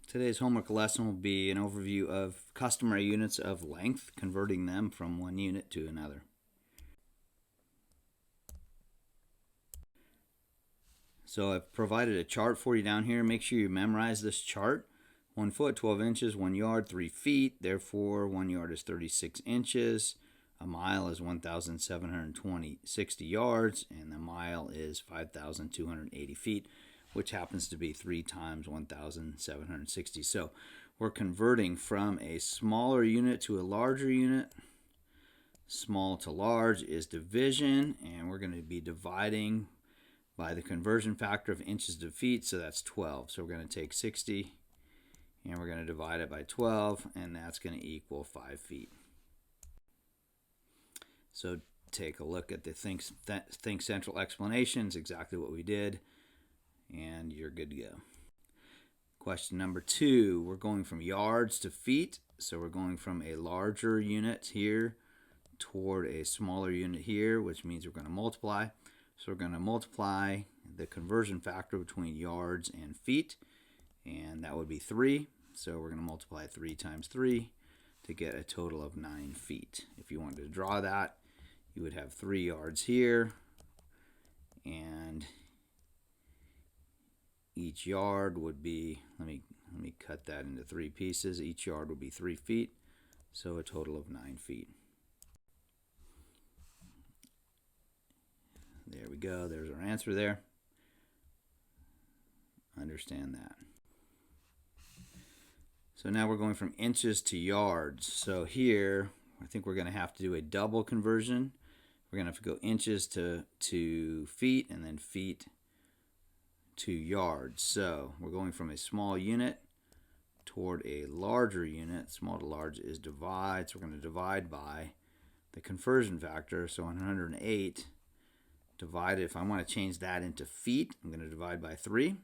Today's homework lesson will be an overview of customary units of length, converting them from one unit to another. So I've provided a chart for you down here. Make sure you memorize this chart. 1 foot, 12 inches, 1 yard, 3 feet. Therefore, 1 yard is 36 inches. A mile is 1,760 yards, and a mile is 5,280 feet, which happens to be 3 times 1,760. So we're converting from a smaller unit to a larger unit. Small to large is division, and we're going to be dividing by the conversion factor of inches to feet, so that's 12. So we're going to take 60 and we're going to divide it by 12, and that's going to equal 5 feet. So take a look at the Think Central explanations, exactly what we did, and you're good to go. Question number 2, we're going from yards to feet, so we're going from a larger unit here toward a smaller unit here, which means we're going to multiply. So we're going to multiply the conversion factor between yards and feet, and that would be 3. So we're going to multiply 3 times 3 to get a total of 9 feet. If you wanted to draw that, you would have 3 yards here, and each yard would be, let me cut that into 3 pieces. Each yard would be 3 feet, so a total of 9 feet. There we go. There's our answer there. Understand that. So now we're going from inches to yards. So here, I think we're going to have to do a double conversion. We're going to have to go inches to feet, and then feet to yards. So we're going from a small unit toward a larger unit. Small to large is divide. So we're going to divide by the conversion factor. So 108 divided, if I want to change that into feet, I'm going to divide by 3.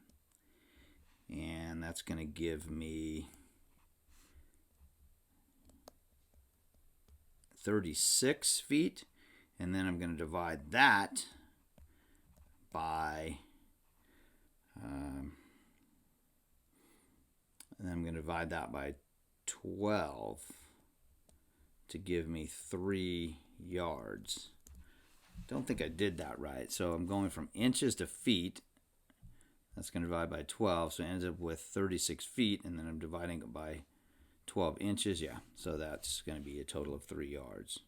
And that's going to give me 36 feet. And then I'm going to divide that by, and then I'm going to divide that by 12 to give me 3 yards. Don't think I did that right. So I'm going from inches to feet. That's going to divide by 12, so it ends up with 36 feet, and then I'm dividing it by 12 inches. Yeah, so that's going to be a total of 3 yards.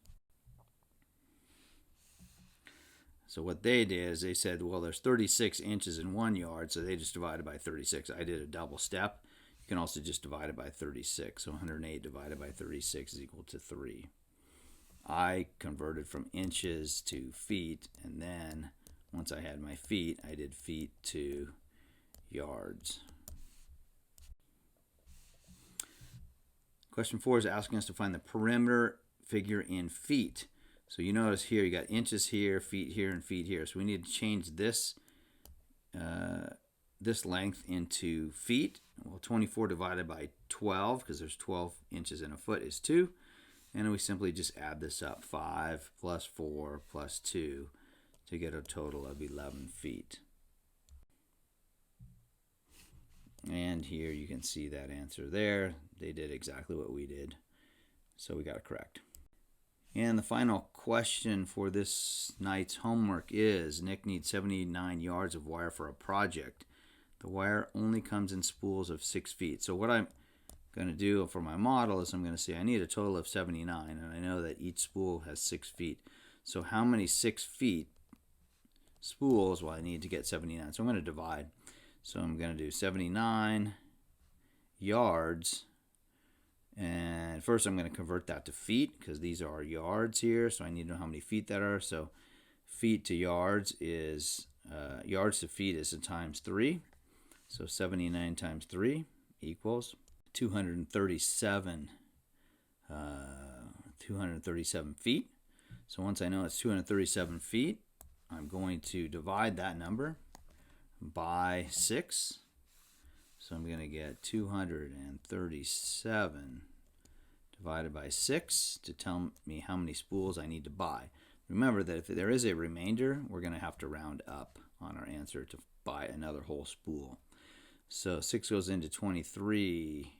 So what they did is they said, well, there's 36 inches in 1 yard, so they just divided by 36. I did a double step. You can also just divide it by 36. So 108 divided by 36 is equal to 3. I converted from inches to feet, and then once I had my feet, I did feet to yards. Question 4 is asking us to find the perimeter figure in feet. So you notice here you got inches here, and feet here. So we need to change this this length into feet. Well, 24 divided by 12, because there's 12 inches in a foot, is 2. And we simply just add this up, 5 plus 4 plus 2, to get a total of 11 feet. And here you can see that answer there. They did exactly what we did, so we got it correct. And the final question for this night's homework is, Nick needs 79 yards of wire for a project. The wire only comes in spools of 6 feet. So what I'm going to do for my model is I'm going to say I need a total of 79, and I know that each spool has 6 feet. So how many 6 feet spools will I need to get 79? So I'm going to divide. So I'm going to do 79 yards, and first I'm going to convert that to feet, because these are yards here, so I need to know how many feet that are. So feet to yards is, yards to feet is times 3. So 79 times 3 equals 237 feet. So once I know it's 237 feet, I'm going to divide that number by 6. So I'm going to get 237 divided by 6 to tell me how many spools I need to buy. Remember that if there is a remainder, we're going to have to round up on our answer to buy another whole spool. So 6 goes into 23.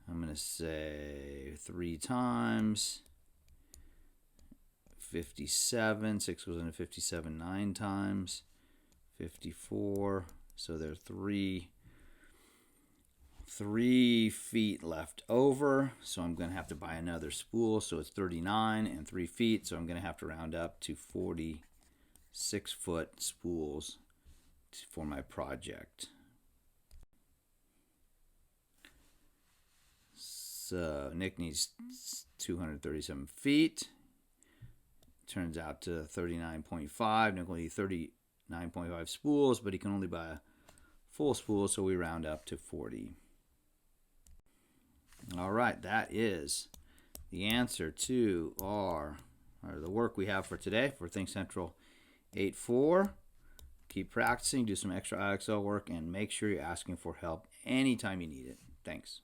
I'm going to say 3 times. 57. 6 goes into 57 9 times. 54. So there are 3 feet left over. So I'm going to have to buy another spool. So it's 39 and 3 feet. So I'm going to have to round up to 46-foot spools for my project. So Nick needs 237 feet. Turns out to 39.5. Nick will need 39.5 spools, but he can only buy a full spool, so we round up to 40. All right, that is the answer to the work we have for today for Think Central 8-4. Keep practicing, do some extra IXL work, and make sure you're asking for help anytime you need it. Thanks.